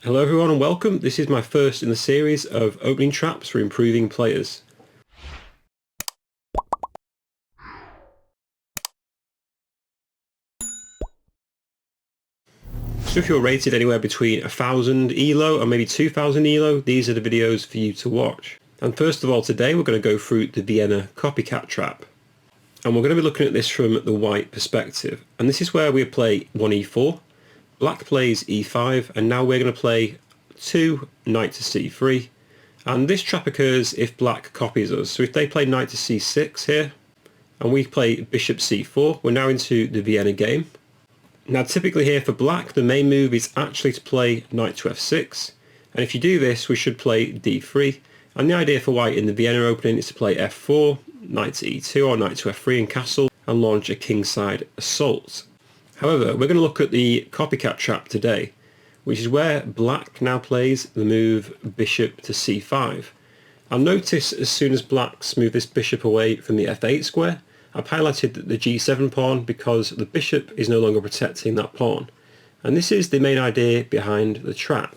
Hello everyone and welcome. This is my first in the series of opening traps for improving players. So if you're rated anywhere between 1000 ELO and maybe 2000 ELO, these are the videos for you to watch. And first of all, today we're going to go through the Vienna copycat trap. And we're going to be looking at this from the white perspective. And this is where we play 1e4, black plays e5, and now we're going to play 2 knight to c3. And this trap occurs if black copies us. So if they play knight to c6 here, and we play bishop c4, we're now into the Vienna game. Now typically here for black, the main move is actually to play knight to f6. And if you do this, we should play d3. And the idea for white in the Vienna opening is to play f4, knight to e2 or knight to f3 and castle, and launch a kingside assault. However, we're going to look at the copycat trap today, which is where black now plays the move bishop to c5. I'll notice as soon as blacks move this bishop away from the f8 square, I've highlighted the g7 pawn because the bishop is no longer protecting that pawn. And this is the main idea behind the trap.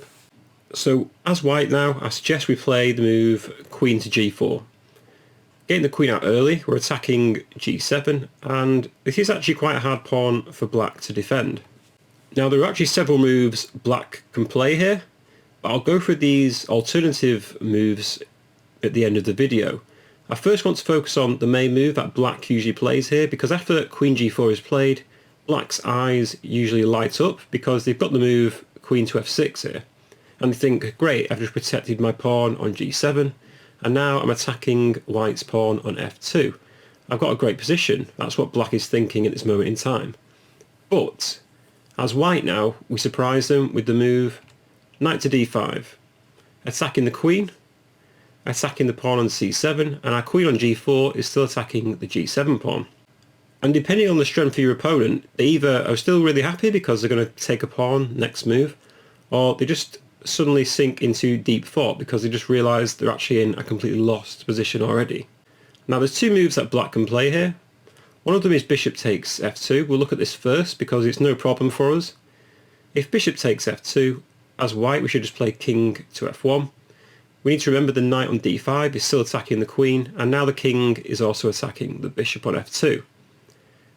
So as white now, I suggest we play the move queen to g4. Getting the queen out early, we're attacking g7, and this is actually quite a hard pawn for black to defend. Now there are actually several moves black can play here, but I'll go through these alternative moves at the end of the video. I first want to focus on the main move that black usually plays here, because after queen g4 is played, black's eyes usually light up because they've got the move queen to f6 here. And they think, great, I've just protected my pawn on g7, and now I'm attacking white's pawn on f2. I've got a great position. That's what black is thinking at this moment in time. But as white now, we surprise them with the move knight to d5, attacking the queen, attacking the pawn on c7, and our queen on g4 is still attacking the g7 pawn. And depending on the strength of your opponent, they either are still really happy because they're going to take a pawn next move, or they just suddenly sink into deep thought because they just realise they're actually in a completely lost position already. Now there's two moves that black can play here. One of them is bishop takes f2. We'll look at this first because it's no problem for us. If bishop takes f2, as white we should just play king to f1. We need to remember the knight on d5 is still attacking the queen, and now the king is also attacking the bishop on f2.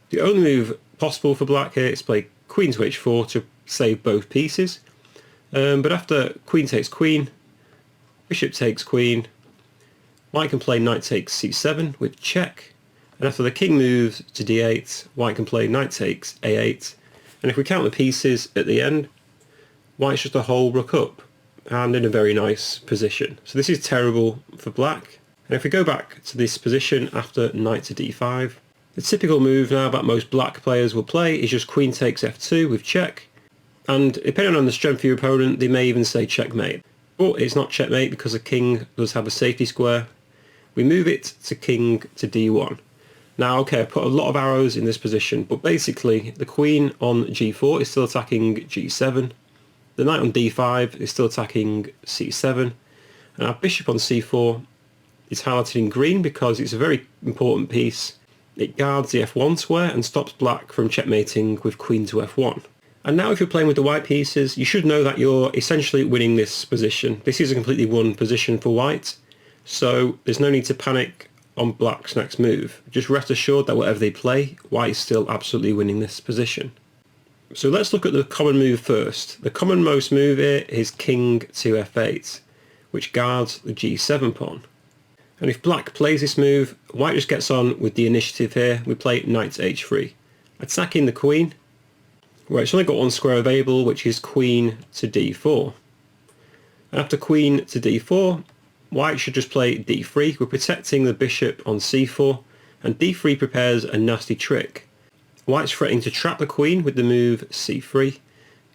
The only move possible for black here is play queen to h4 to save both pieces. But after queen takes queen, bishop takes queen, white can play knight takes c7 with check, and after the king moves to d8, white can play knight takes a8, and if we count the pieces at the end, white's just a whole rook up, and in a very nice position. So this is terrible for black, and if we go back to this position after knight to d5, the typical move now that most black players will play is just queen takes f2 with check, and depending on the strength of your opponent, they may even say checkmate. But it's not checkmate because the king does have a safety square. We move it to king to d1. Now, okay, I put a lot of arrows in this position, but basically the queen on g4 is still attacking g7. The knight on d5 is still attacking c7. And our bishop on c4 is highlighted in green because it's a very important piece. It guards the f1 square and stops black from checkmating with queen to f1. And now if you're playing with the white pieces, you should know that you're essentially winning this position. This is a completely won position for white, so there's no need to panic on black's next move. Just rest assured that whatever they play, white is still absolutely winning this position. So let's look at the common move first. The commonmost move here is king to f8, which guards the g7 pawn. And if black plays this move, white just gets on with the initiative here. We play knight to h3, attacking the queen. Right, it's only got one square available, which is queen to d4. And after queen to d4, white should just play d3. We're protecting the bishop on c4, and d3 prepares a nasty trick. White's threatening to trap the queen with the move c3.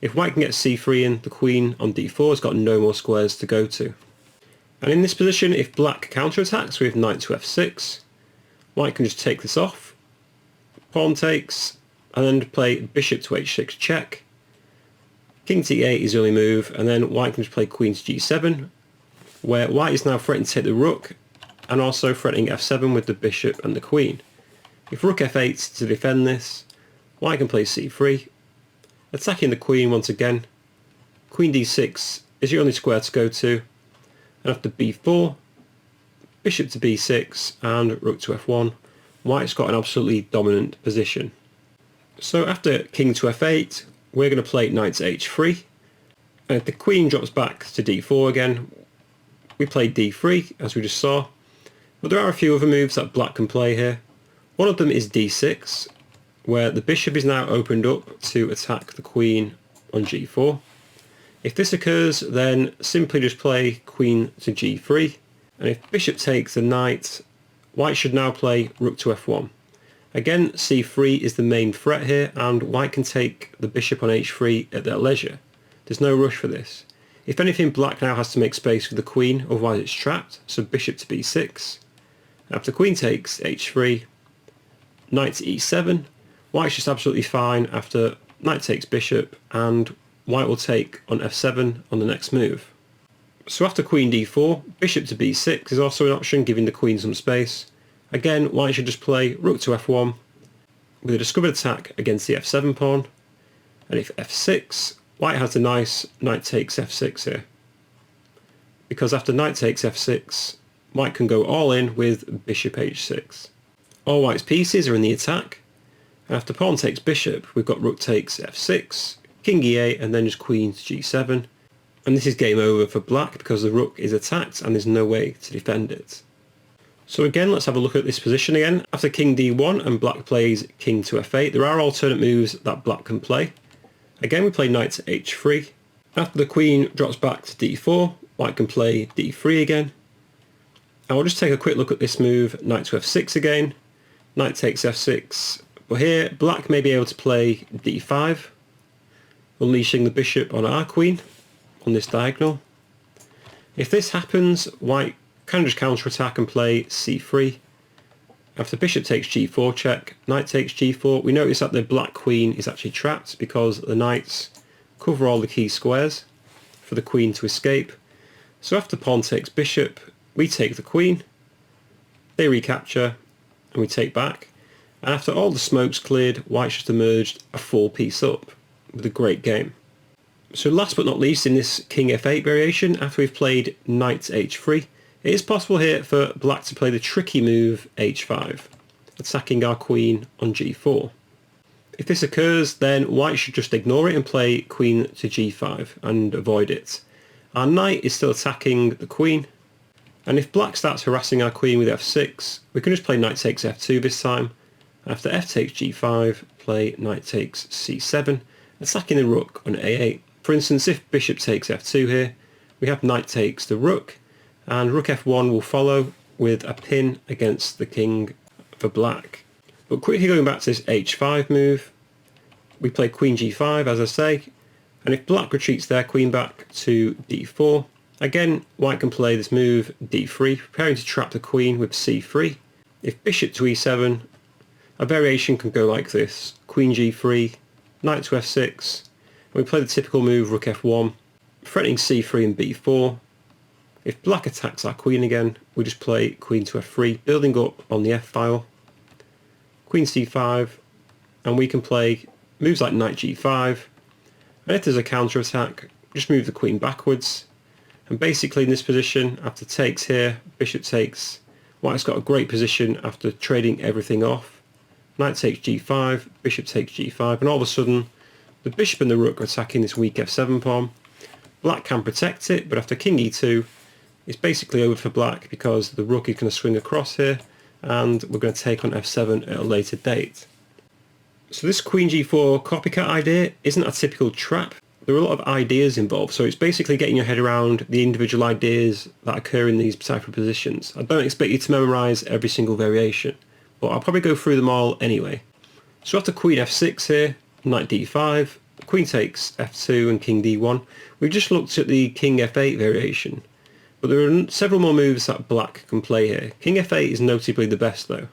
If white can get c3 in, the queen on d4 has got no more squares to go to. And in this position, if black counterattacks with knight to f6, white can just take this off, pawn takes, and then play bishop to h6 check. King to e8 is the only move, and then white can just play queen to g7, where white is now threatening to take the rook, and also threatening f7 with the bishop and the queen. If rook f8 to defend this, white can play c3, attacking the queen once again, queen d6 is your only square to go to, and after b4, bishop to b6 and rook to f1, white's got an absolutely dominant position. So after king to f8, we're going to play knight to h3, and if the queen drops back to d4 again, we play d3 as we just saw, but there are a few other moves that black can play here. One of them is d6, where the bishop is now opened up to attack the queen on g4. If this occurs, then simply just play queen to g3, and if bishop takes the knight, white should now play rook to f1. Again, c3 is the main threat here, and white can take the bishop on h3 at their leisure. There's no rush for this. If anything, black now has to make space for the queen, otherwise it's trapped, so bishop to b6. After queen takes h3, knight to e7, white's just absolutely fine after knight takes bishop, and white will take on f7 on the next move. So after queen d4, bishop to b6 is also an option, giving the queen some space. Again, white should just play rook to f1 with a discovered attack against the f7 pawn, and if f6, white has a nice knight takes f6 here. Because after knight takes f6, white can go all in with bishop h6. All white's pieces are in the attack, and after pawn takes bishop, we've got rook takes f6, king e8, and then just queen to g7. And this is game over for black because the rook is attacked and there's no way to defend it. So again, let's have a look at this position again. After king d1 and black plays king to f8, there are alternate moves that black can play. Again, we play knight to h3. After the queen drops back to d4, white can play d3 again. And we'll just take a quick look at this move, knight to f6 again. Knight takes f6, but here black may be able to play d5, unleashing the bishop on our queen on this diagonal. If this happens, white can just counter-attack and play c3. After bishop takes g4 check, knight takes g4, we notice that the black queen is actually trapped because the knights cover all the key squares for the queen to escape. So after pawn takes bishop, we take the queen, they recapture, and we take back. And after all the smoke's cleared, white's just emerged a full piece up with a great game. So last but not least in this king f8 variation, after we've played knight to h3, it is possible here for black to play the tricky move h5, attacking our queen on g4. If this occurs, then white should just ignore it and play queen to g5 and avoid it. Our knight is still attacking the queen, and if black starts harassing our queen with f6, we can just play knight takes f2 this time. After f takes g5, play knight takes c7, attacking the rook on a8. For instance, if bishop takes f2 here, we have knight takes the rook, and rook f1 will follow with a pin against the king for black. But quickly going back to this h5 move, we play queen g5 as I say, and if black retreats their queen back to d4, again white can play this move d3, preparing to trap the queen with c3. If bishop to e7, a variation can go like this, queen g3, knight to f6, and we play the typical move rook f1, threatening c3 and b4. If black attacks our queen again, we just play queen to f3, building up on the f-file, queen c5, and we can play moves like knight g5, and if there's a counter attack, just move the queen backwards. And basically in this position, after takes here, bishop takes, white's got a great position after trading everything off. Knight takes g5, bishop takes g5, and all of a sudden the bishop and the rook are attacking this weak f7 pawn. Black can protect it, but after king e2, it's basically over for black because the rook is going to swing across here, and we're going to take on f7 at a later date. So this queen g4 copycat idea isn't a typical trap. There are a lot of ideas involved, so it's basically getting your head around the individual ideas that occur in these type of positions. I don't expect you to memorise every single variation, but I'll probably go through them all anyway. So after queen f6 here, knight d5, queen takes f2 and king d1, we've just looked at the king f8 variation. But there are several more moves that black can play here. King f8 is notably the best though.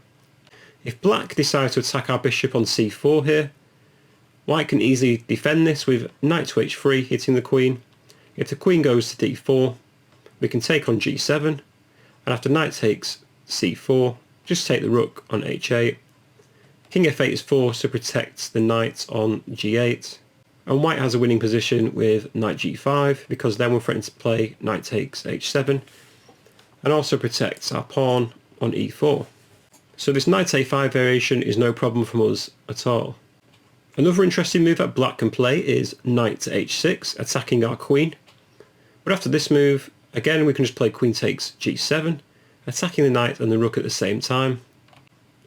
If black decides to attack our bishop on c4 here, white can easily defend this with knight to h3 hitting the queen. If the queen goes to d4, we can take on g7, and after knight takes c4, just take the rook on h8. King f8 is forced to protect the knight on g8. And white has a winning position with knight g5, because then we're threatening to play knight takes h7, and also protects our pawn on e4. So this knight a5 variation is no problem from us at all. Another interesting move that black can play is knight to h6, attacking our queen. But after this move, again we can just play queen takes g7, attacking the knight and the rook at the same time.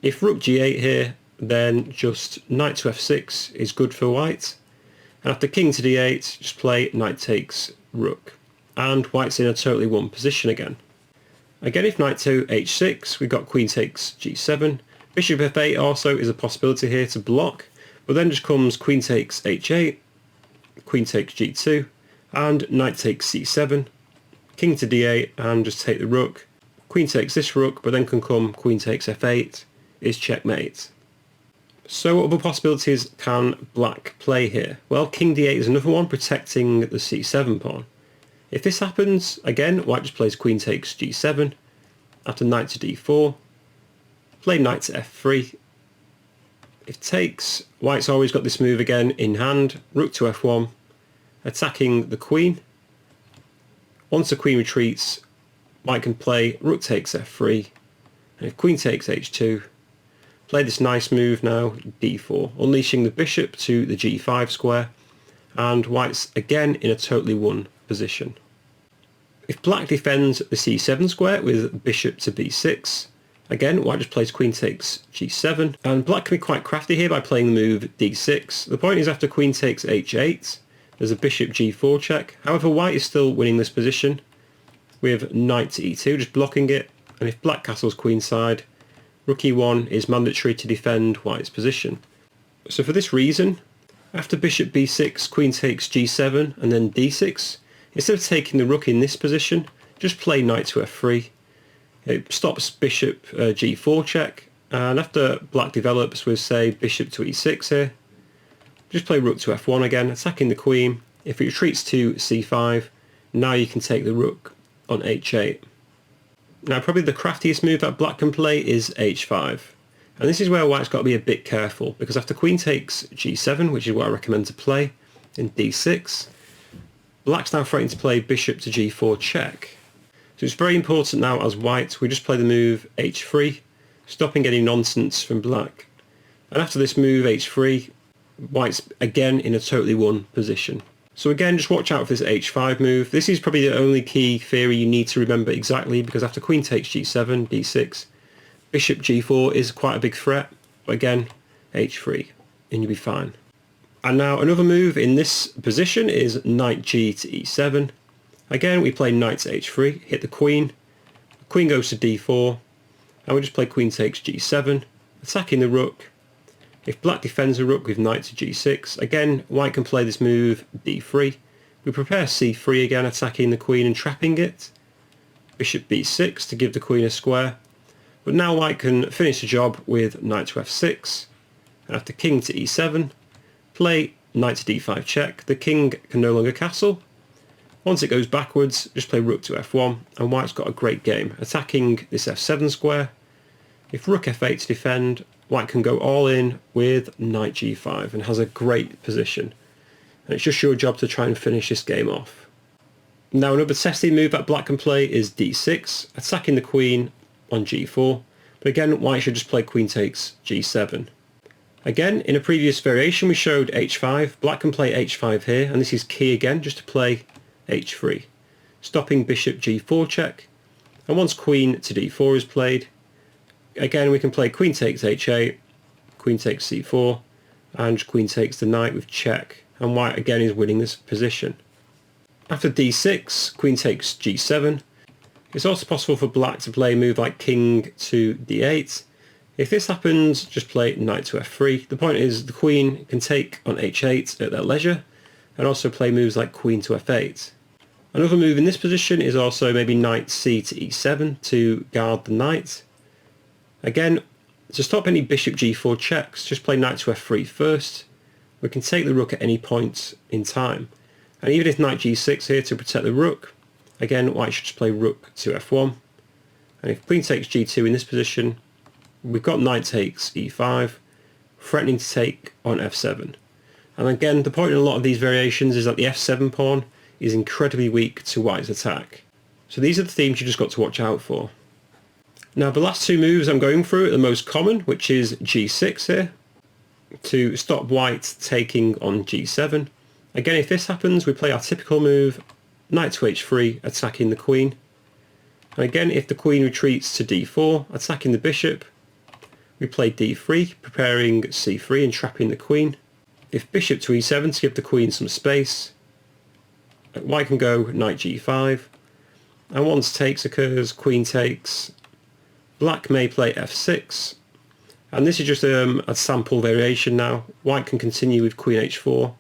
If rook g8 here, then just knight to f6 is good for white. And after king to d8, just play knight takes rook. And white's in a totally won position again. Again, if knight to h6, we've got queen takes g7. Bishop f8 also is a possibility here to block, but then just comes queen takes h8, queen takes g2, and knight takes c7, king to d8, and just take the rook. Queen takes this rook, but then can come queen takes f8, is checkmate. So what other possibilities can black play here? Well, king d8 is another one, protecting the c7 pawn. If this happens, again, white just plays queen takes g7, after knight to d4, play knight to f3. If takes, white's always got this move again in hand, rook to f1, attacking the queen. Once the queen retreats, white can play rook takes f3, and if queen takes h2, play this nice move now, d4, unleashing the bishop to the g5 square, and white's again in a totally won position. If black defends the c7 square with bishop to b6, again white just plays queen takes g7, and black can be quite crafty here by playing the move d6. The point is after queen takes h8, there's a bishop g4 check. However, white is still winning this position with knight to e2, just blocking it, and if black castles queenside, rook e1 is mandatory to defend white's position. So for this reason, after bishop b6, queen takes g7 and then d6, instead of taking the rook in this position, just play knight to f3. It stops bishop g4 check, and after black develops with say bishop to e6 here, just play rook to f1 again, attacking the queen. If it retreats to c5, now you can take the rook on h8. Now probably the craftiest move that black can play is h5. And this is where white's got to be a bit careful, because after queen takes g7, which is what I recommend to play, in d6, black's now threatening to play bishop to g4 check. So it's very important now as white, we just play the move h3, stopping any nonsense from black. And after this move h3, white's again in a totally won position. So again, just watch out for this h5 move. This is probably the only key theory you need to remember exactly, because after queen takes g7, d6, bishop g4 is quite a big threat, but again, h3, and you'll be fine. And now another move in this position is knight g to e7. Again, we play knight to h3, hit the queen goes to d4, and we just play queen takes g7, attacking the rook. If black defends the rook with knight to g6, again, white can play this move d3. We prepare c3 again, attacking the queen and trapping it. Bishop b6 to give the queen a square. But now white can finish the job with knight to f6. And after king to e7, play knight to d5 check. The king can no longer castle. Once it goes backwards, just play rook to f1, and white's got a great game, attacking this f7 square. If rook f8 to defend, white can go all in with knight g5 and has a great position. And it's just your job to try and finish this game off. Now another testing move that black can play is d6, attacking the queen on g4. But again, white should just play queen takes g7. Again, in a previous variation we showed h5. Black can play h5 here, and this is key again, just to play h3, stopping bishop g4 check. And once queen to d4 is played, again we can play queen takes h8, queen takes c4, and queen takes the knight with check, and white again is winning this position. After d6, queen takes g7. It's also possible for black to play a move like king to d8. If this happens, just play knight to f3. The point is the queen can take on h8 at their leisure, and also play moves like queen to f8. Another move in this position is also maybe knight c to e7 to guard the knight. Again, to stop any bishop g4 checks, just play knight to f3 first. We can take the rook at any point in time. And even if knight g6 here to protect the rook, again white should just play rook to f1. And if queen takes g2 in this position, we've got knight takes e5, threatening to take on f7. And again, the point in a lot of these variations is that the f7 pawn is incredibly weak to white's attack. So these are the themes you just got to watch out for. Now the last two moves I'm going through are the most common, which is g6 here, to stop white taking on g7. Again, if this happens, we play our typical move, knight to h3, attacking the queen. And again, if the queen retreats to d4, attacking the bishop, we play d3, preparing c3 and trapping the queen. If bishop to e7 to give the queen some space, white can go knight g5, and once takes occurs, queen takes, black may play f6, and this is just a sample variation now. White can continue with queen h4.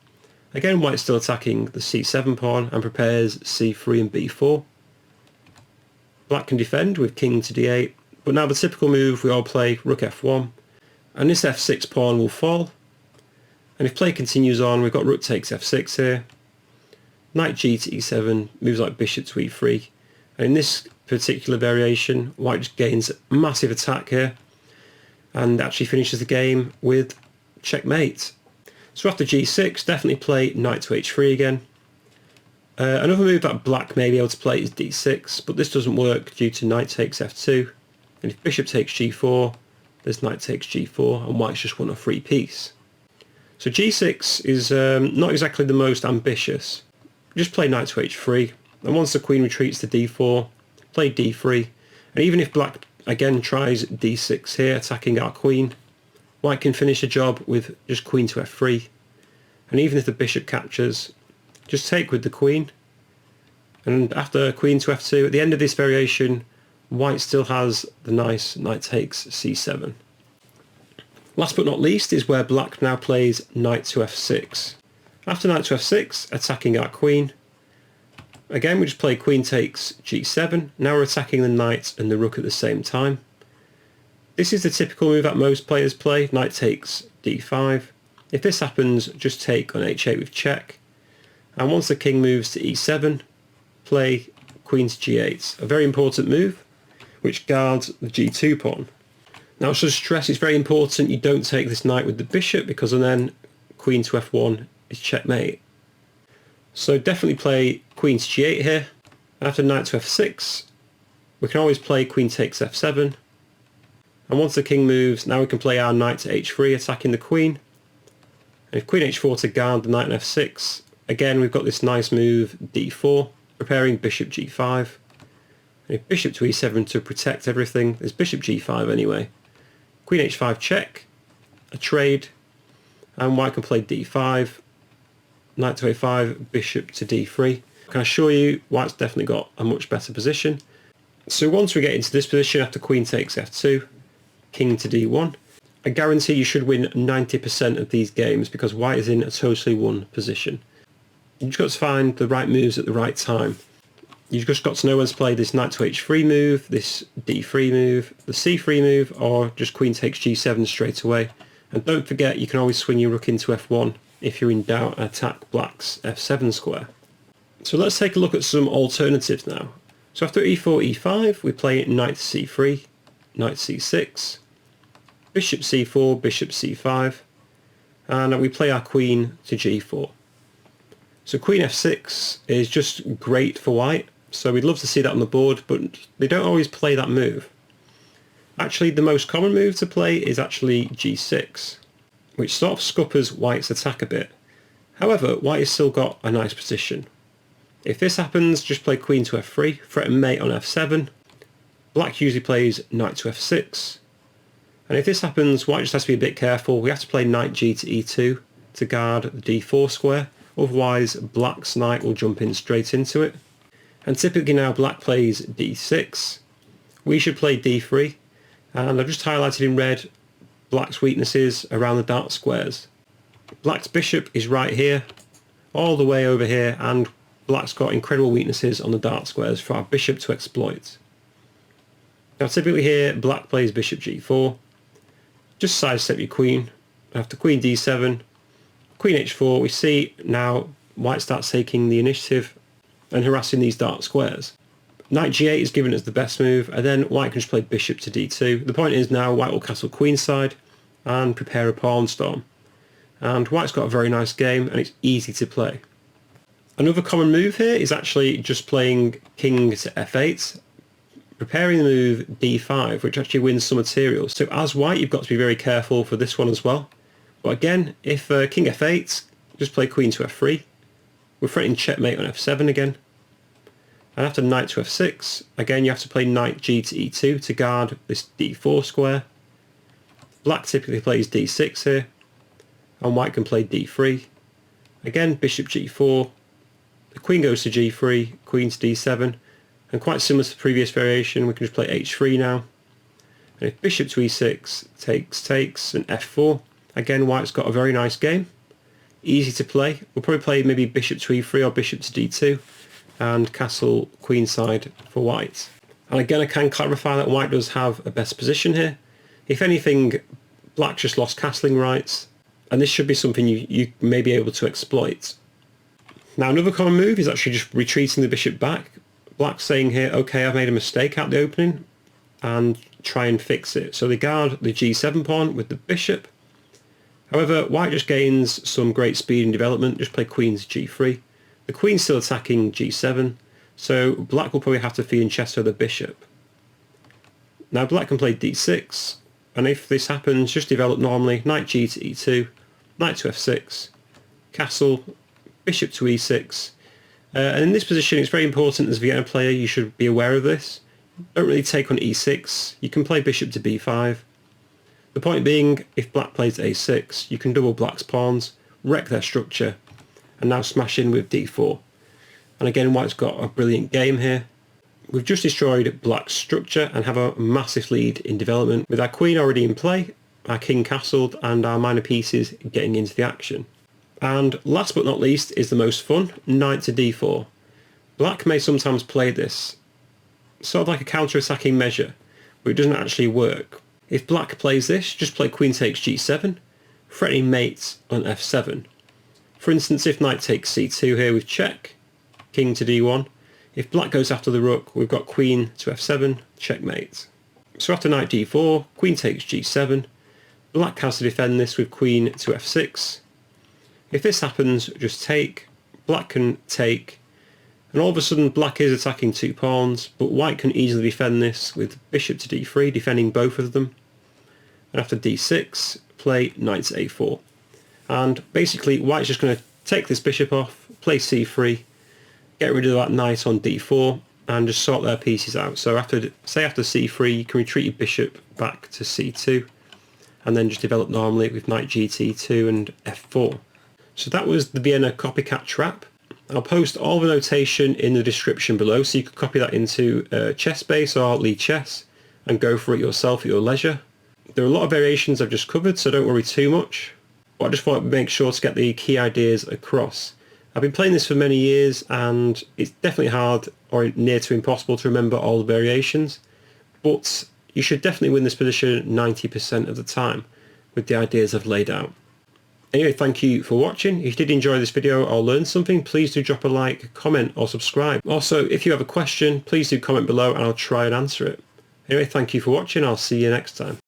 Again, white's still attacking the c7 pawn and prepares c3 and b4. Black can defend with king to d8, but now the typical move we all play, rook f1, and this f6 pawn will fall. And if play continues on, we've got rook takes f6 here, knight g to e7, moves like bishop to e3, and in this particular variation, white just gains massive attack here, and actually finishes the game with checkmate. So after g6, definitely play knight to h3 again. Another move that black may be able to play is d6, but this doesn't work due to knight takes f2, and if bishop takes g4, there's knight takes g4, and white's just won a free piece. So g6 is not exactly the most ambitious. Just play knight to h3, and once the queen retreats to d4, play d3, and even if black again tries d6 here, attacking our queen, white can finish the job with just queen to f3, and even if the bishop captures, just take with the queen, and after queen to f2, at the end of this variation, white still has the nice knight takes c7. Last but not least is where black now plays knight to f6. After knight to f6, attacking our queen, again we just play queen takes g7, now we're attacking the knight and the rook at the same time. This is the typical move that most players play, knight takes d5. If this happens, just take on h8 with check, and once the king moves to e7, play queen to g8, a very important move which guards the g2 pawn. Now I should stress it's very important you don't take this knight with the bishop, because then queen to f1 is checkmate. So definitely play queen to g8 here. After knight to f6, we can always play queen takes f7. And once the king moves, now we can play our knight to h3, attacking the queen. And if queen h4 to guard the knight on f6, again we've got this nice move d4, preparing bishop g5. And if bishop to e7 to protect everything, there's bishop g5 anyway. Queen h5 check, a trade, and white can play d5, knight to a5, bishop to d3. I can assure you white's definitely got a much better position. So once we get into this position after queen takes f2, king to d1, I guarantee you should win 90% of these games because white is in a totally won position. You've just got to find the right moves at the right time. You've just got to know when to play this knight to h3 move, this d3 move, the c3 move, or just queen takes g7 straight away. And don't forget you can always swing your rook into f1 if you're in doubt and attack black's f7 square. So let's take a look at some alternatives now. So after e4, e5, we play knight to c3, knight c6, bishop c4, bishop c5, and we play our queen to g4. So queen f6 is just great for white, so we'd love to see that on the board, but they don't always play that move. Actually, the most common move to play is actually g6, which sort of scuppers white's attack a bit. However, white has still got a nice position. If this happens, just play queen to f3, threaten mate on f7. Black usually plays knight to f6. And if this happens, white just has to be a bit careful. We have to play knight g to e2 to guard the d4 square. Otherwise, black's knight will jump in straight into it. And typically now black plays d6. We should play d3. And I've just highlighted in red black's weaknesses around the dark squares. Black's bishop is right here, all the way over here, and black's got incredible weaknesses on the dark squares for our bishop to exploit. Now typically here, black plays bishop g4. Just sidestep your queen. After queen d7, queen h4, we see now white starts taking the initiative and harassing these dark squares. Knight g8 is given as the best move, and then white can just play bishop to d2. The point is now white will castle queenside and prepare a pawn storm. and white's got a very nice game and it's easy to play. Another common move here is actually just playing king to f8, preparing the move d5, which actually wins some materials. So as white, you've got to be very careful for this one as well. But again, if king f8, just play queen to f3. We're threatening checkmate on f7 again. And after knight to f6, again you have to play knight g to e2 to guard this d4 square. Black typically plays d6 here, and white can play d3. Again, bishop g4, the queen goes to g3, queen to d7, and quite similar to the previous variation, we can just play h3 now. And if bishop to e6 takes, and f4, again white's got a very nice game, easy to play. We'll probably play maybe bishop to e3 or bishop to d2, and castle queenside for white. And again, I can clarify that white does have a best position here. If anything, black just lost castling rights, and this should be something you may be able to exploit. Now another common move is actually just retreating the bishop back. Black's saying here, okay, I've made a mistake at the opening, and try and fix it. So they guard the g7 pawn with the bishop. However, white just gains some great speed and development, just play queen to g3. The queen's still attacking g7, so black will probably have to fianchetto the bishop. Now black can play d6, and if this happens, just develop normally, knight g to e2, knight to f6, castle, bishop to e6. And in this position it's very important as a Vienna player, you should be aware of this. Don't really take on e6, you can play bishop to b5. The point being, if black plays a6, you can double black's pawns, wreck their structure, and now smash in with d4. And again, white's got a brilliant game here. We've just destroyed black's structure and have a massive lead in development, with our queen already in play, our king castled, and our minor pieces getting into the action. And last but not least is the most fun, knight to d4. Black may sometimes play this, sort of like a counter-attacking measure, but it doesn't actually work. If black plays this, just play queen takes g7, threatening mate on f7. For instance, if knight takes c2 here with check, king to d1. If black goes after the rook, we've got queen to f7, checkmate. So after knight d4, queen takes g7. Black has to defend this with queen to f6. If this happens, just take. Black can take. And all of a sudden black is attacking two pawns, but white can easily defend this with bishop to d3, defending both of them. And after d6, play knight to a4. And basically white's just going to take this bishop off, play c3, get rid of that knight on d4, and just sort their pieces out. So after c3, you can retreat your bishop back to c2, and then just develop normally with knight gt2 and f4. So that was the Vienna Copycat trap. I'll post all the notation in the description below, so you can copy that into Chessbase or Lead Chess and go for it yourself at your leisure. There are a lot of variations I've just covered, so don't worry too much. But I just want to make sure to get the key ideas across. I've been playing this for many years, and it's definitely hard or near to impossible to remember all the variations, but you should definitely win this position 90% of the time with the ideas I've laid out. Anyway, thank you for watching. If you did enjoy this video or learn something, please do drop a like, comment or subscribe. Also, if you have a question, please do comment below and I'll try and answer it. Anyway, thank you for watching. I'll see you next time.